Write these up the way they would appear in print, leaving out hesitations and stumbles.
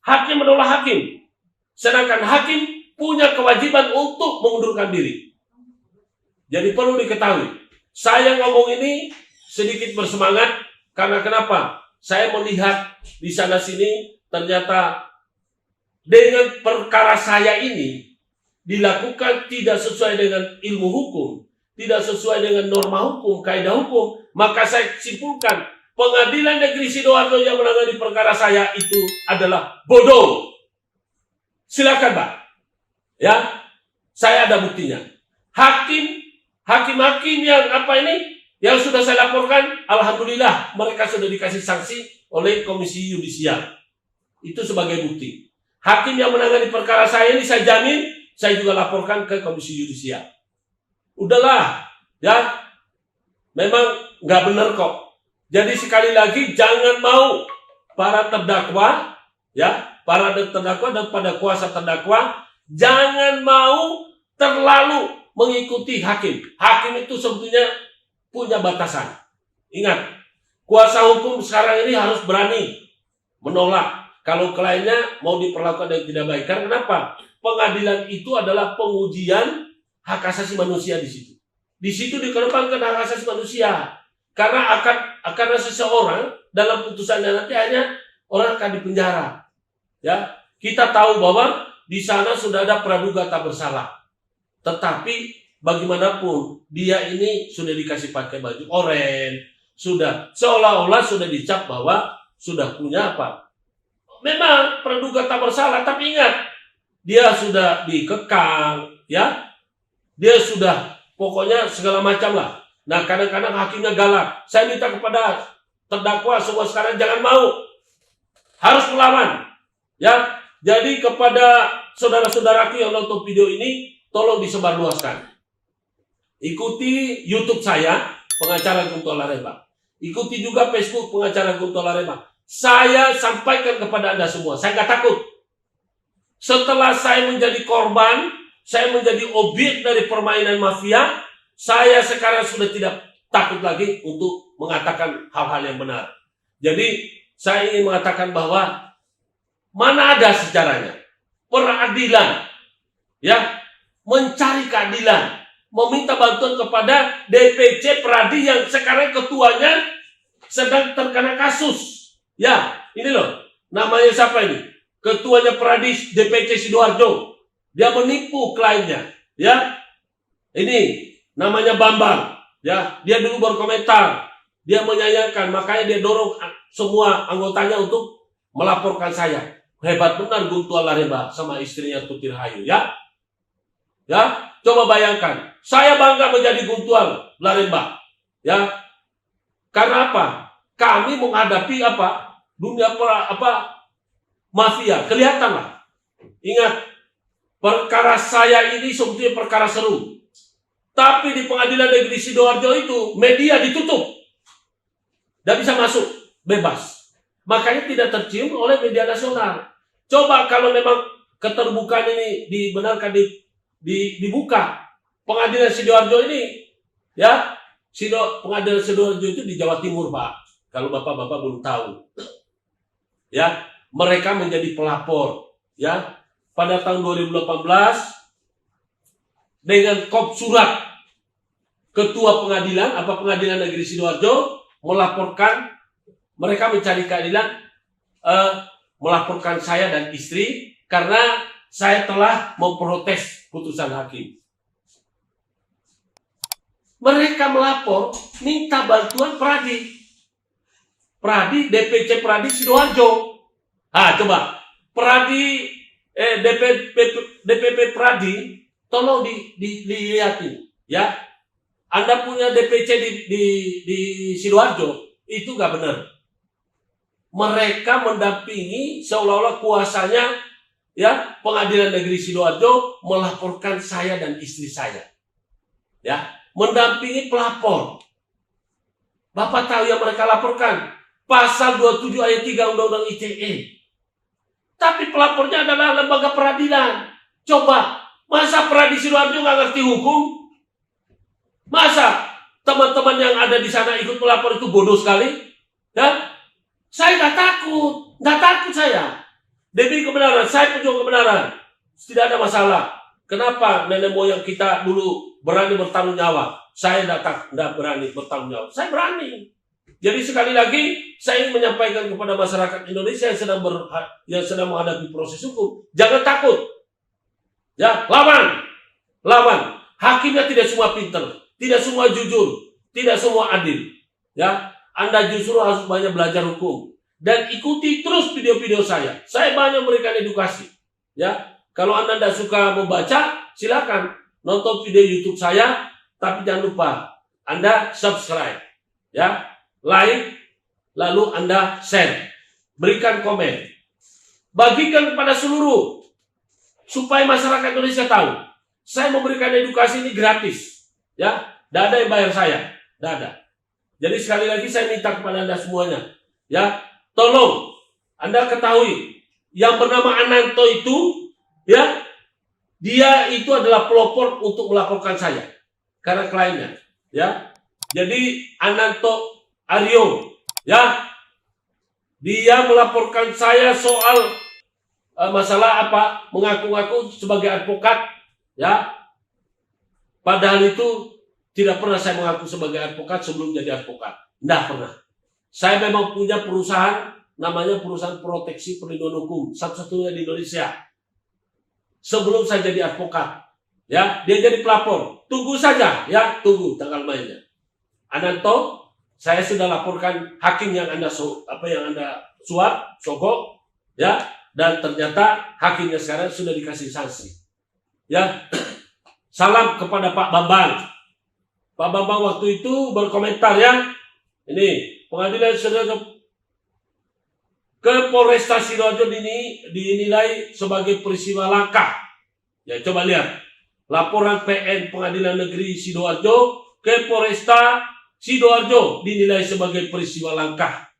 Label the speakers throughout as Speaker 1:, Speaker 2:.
Speaker 1: hakim adalah hakim. Sedangkan hakim punya kewajiban untuk mengundurkan diri. Jadi perlu diketahui, saya ngomong ini sedikit bersemangat karena kenapa? Saya melihat di sana sini ternyata dengan perkara saya ini dilakukan tidak sesuai dengan ilmu hukum, tidak sesuai dengan norma hukum, kaidah hukum, maka saya simpulkan Pengadilan Negeri Sidoarjo yang menangani perkara saya itu adalah bodoh. Silakan, Pak. Ya, saya ada buktinya. Hakim-hakim yang yang sudah saya laporkan, alhamdulillah mereka sudah dikasih sanksi oleh Komisi Yudisial. Itu sebagai bukti. Hakim yang menangani perkara saya ini saya jamin, saya juga laporkan ke Komisi Yudisial. Udahlah, ya, memang nggak benar kok. Jadi sekali lagi jangan mau para terdakwa, ya, para terdakwa dan pada kuasa terdakwa, jangan mau terlalu mengikuti hakim. Hakim itu sebetulnya punya batasan. Ingat, kuasa hukum sekarang ini harus berani menolak kalau kliennya mau diperlakukan dengan tidak baik. Karena kenapa? Pengadilan itu adalah pengujian hak asasi manusia di situ. Di situ dikedepankan hak asasi manusia. Karena akan seseorang dalam putusannya nanti hanya orang akan dipenjara. Ya, kita tahu bahwa di sana sudah ada praduga tak bersalah. Tetapi bagaimanapun dia ini sudah dikasih pakai baju oranye, sudah seolah-olah sudah dicap bahwa sudah punya apa? Memang praduga tak bersalah, tapi ingat dia sudah dikekang, ya. Dia sudah pokoknya segala macam lah. Nah, kadang-kadang hakimnya galak. Saya minta kepada terdakwa semua sekarang jangan mau. Harus melawan. Ya. Jadi kepada saudara-saudaraku yang nonton video ini, tolong disebarluaskan. Ikuti YouTube saya, Pengacara Guntur Laremba. Ikuti juga Facebook Pengacara Guntur Laremba. Saya sampaikan kepada Anda semua, saya nggak takut. Setelah saya menjadi korban, saya menjadi objek dari permainan mafia, saya sekarang sudah tidak takut lagi untuk mengatakan hal-hal yang benar. Jadi saya ingin mengatakan bahwa mana ada sejarahnya peradilan, ya, mencari keadilan, meminta bantuan kepada DPC Pradi yang sekarang ketuanya sedang terkena kasus. Ya, ini loh, namanya siapa ini? Ketuanya Pradi DPC Sidoarjo. Dia menipu kliennya, ya. Ini namanya Bambang, ya. Dia dulu berkomentar, dia menyayangkan, makanya dia dorong semua anggotanya untuk melaporkan saya. Hebat benar Guntur Laremba sama istrinya Tuti Rahayu, ya. Ya, coba bayangkan, saya bangga menjadi Guntur Laremba, ya. Karena apa? Kami menghadapi dunia mafia, kelihatanlah. Ingat, perkara saya ini sebetulnya perkara seru. Tapi di Pengadilan Negeri Sidoarjo itu media ditutup. Tidak bisa masuk, bebas. Makanya tidak tercium oleh media nasional. Coba kalau memang keterbukaan ini dibenarkan dibuka. Pengadilan Sidoarjo ini, ya, Pengadilan Sidoarjo itu di Jawa Timur, Pak. Kalau Bapak-bapak belum tahu. Ya, mereka menjadi pelapor, ya. Pada tahun 2018 dengan kop surat Ketua Pengadilan Negeri Sidoarjo melaporkan, mereka mencari keadilan, melaporkan saya dan istri karena saya telah memprotes putusan hakim. Mereka melapor minta bantuan Pradi DPC Pradi Sidoarjo. Coba DPP Pradi, tolong dilihatin, ya. Anda punya DPC di Sidoarjo, itu nggak benar. Mereka mendampingi seolah-olah kuasanya, ya, Pengadilan Negeri Sidoarjo melaporkan saya dan istri saya, ya, mendampingi pelapor. Bapak tahu yang mereka laporkan? Pasal 27 ayat 3 Undang-Undang ITE. Tapi pelapornya adalah lembaga peradilan. Coba, masa Pradi Sidoarjo nggak ngerti hukum? Masa teman-teman yang ada di sana ikut melapor itu bodoh sekali? Ya? Saya nggak takut saya. Demi kebenaran, saya pejuang kebenaran. Tidak ada masalah. Kenapa nenek moyang kita dulu berani bertaruh nyawa? Saya tidak berani bertaruh nyawa. Saya berani. Jadi sekali lagi, saya ingin menyampaikan kepada masyarakat Indonesia yang sedang menghadapi proses hukum, jangan takut. Ya, lawan. Hakimnya tidak semua pintar, tidak semua jujur, tidak semua adil. Ya, Anda justru harus banyak belajar hukum dan ikuti terus video-video saya. Saya banyak memberikan edukasi. Ya, kalau Anda tidak suka membaca, silakan nonton video YouTube saya, tapi jangan lupa Anda subscribe, ya, like, lalu Anda share, berikan komen, bagikan kepada seluruh supaya masyarakat Indonesia tahu. Saya memberikan edukasi ini gratis, ya, tidak ada yang bayar saya, tidak ada. Jadi sekali lagi saya minta kepada Anda semuanya, ya, tolong Anda ketahui yang bernama Ananto itu, ya, dia itu adalah pelopor untuk melaporkan saya karena kliennya, ya. Jadi Ananto Aryo, ya, dia melaporkan saya soal masalah apa, mengaku-ngaku sebagai advokat, ya. Padahal itu tidak pernah saya mengaku sebagai advokat sebelum jadi advokat. Tidak pernah. Saya memang punya perusahaan, namanya perusahaan proteksi perlindungan hukum, satu-satunya di Indonesia. Sebelum saya jadi advokat, ya, dia jadi pelapor. Tunggu saja, ya, tunggu tanggal mainnya. Ananto, saya sudah laporkan hakim yang Anda suap, sogok, ya, dan ternyata hakimnya sekarang sudah dikasih sanksi. Ya, salam kepada Pak Bambang. Pak Bambang waktu itu berkomentar, ya, ini pengadilan sudah ke Polresta Sidoarjo dinilai sebagai peristiwa langka. Ya, coba lihat laporan PN Pengadilan Negeri Sidoarjo ke Polresta Sidoarjo dinilai sebagai peristiwa langka.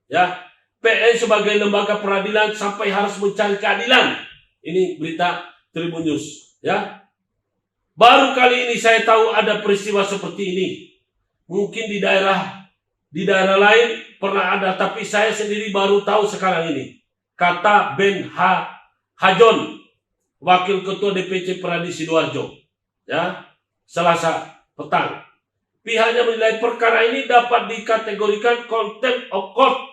Speaker 1: Ya, PN sebagai lembaga peradilan sampai harus mencari keadilan. Ini berita Tribun News. Ya, baru kali ini saya tahu ada peristiwa seperti ini. Mungkin di daerah lain pernah ada, tapi saya sendiri baru tahu sekarang ini. Kata Ben Hajon, Wakil Ketua DPC Peradi Sidoarjo, ya, Selasa petang. Pihaknya menilai perkara ini dapat dikategorikan contempt of court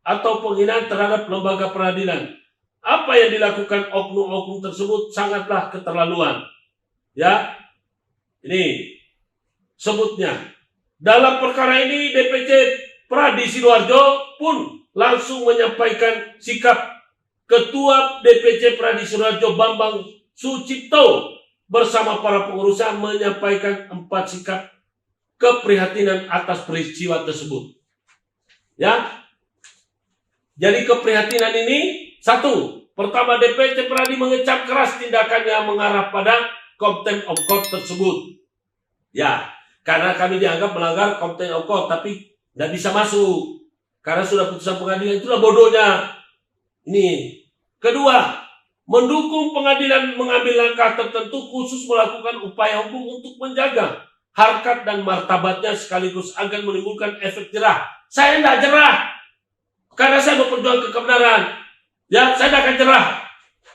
Speaker 1: atau penghinaan terhadap lembaga peradilan. Apa yang dilakukan oknum-oknum tersebut sangatlah keterlaluan. Ya, ini sebutnya. Dalam perkara ini DPC Peradi Sidoarjo pun langsung menyampaikan sikap. Ketua DPC Peradi Sidoarjo Bambang Sucipto bersama para pengurusnya menyampaikan 4 sikap keprihatinan atas peristiwa tersebut. Ya, jadi keprihatinan ini, 1, pertama, DPC Peradi mengecam keras tindakan yang mengarah pada contempt of court tersebut. Ya, karena kami dianggap melanggar contempt of court, tapi tidak bisa masuk karena sudah putusan pengadilan. Itulah bodohnya. Ini. Kedua, mendukung pengadilan mengambil langkah tertentu khusus melakukan upaya hukum untuk menjaga harkat dan martabatnya sekaligus agar menimbulkan efek jerah. Saya tidak jerah karena saya berperjuang kebenaran. Ya, saya tidak akan jerah.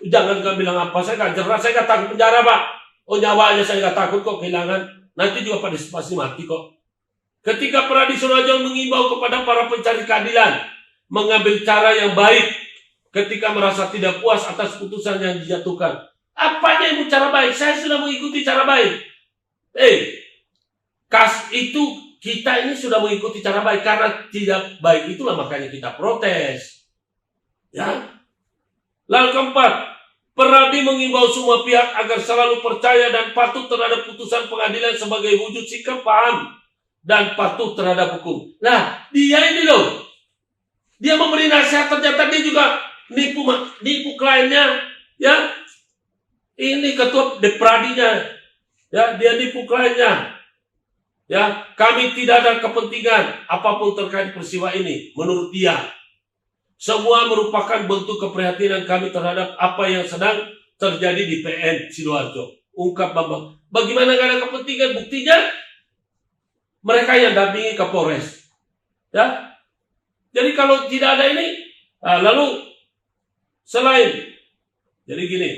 Speaker 1: Jangan kau bilang apa, saya tidak jerah, saya tidak takut penjara, Pak. Oh, nyawanya saya tidak takut kok kehilangan. Nanti juga pasti mati kok. Ketika Peradi Sidoarjo mengimbau kepada para pencari keadilan mengambil cara yang baik ketika merasa tidak puas atas putusan yang dijatuhkan. Apanya yang cara baik? Saya sudah mengikuti cara baik. Itu kita ini sudah mengikuti cara baik, karena tidak baik itulah makanya kita protes. Ya. Lalu keempat, Peradi mengimbau semua pihak agar selalu percaya dan patuh terhadap putusan pengadilan sebagai wujud sikap paham dan patuh terhadap hukum. Nah, dia ini loh, dia memberi nasihat, ternyata dia juga nipu kliennya, ya. Ini ketua Peradinya, ya, dia nipu kliennya. Ya, kami tidak ada kepentingan apapun terkait peristiwa ini. Menurut dia, semua merupakan bentuk keprihatinan kami terhadap apa yang sedang terjadi di PN Sidoarjo. Ungkap Bambang. Bagaimana gak ada kepentingan? Buktinya mereka yang dampingi Kapolres. Ya, jadi kalau tidak ada ini, lalu Selain, jadi gini,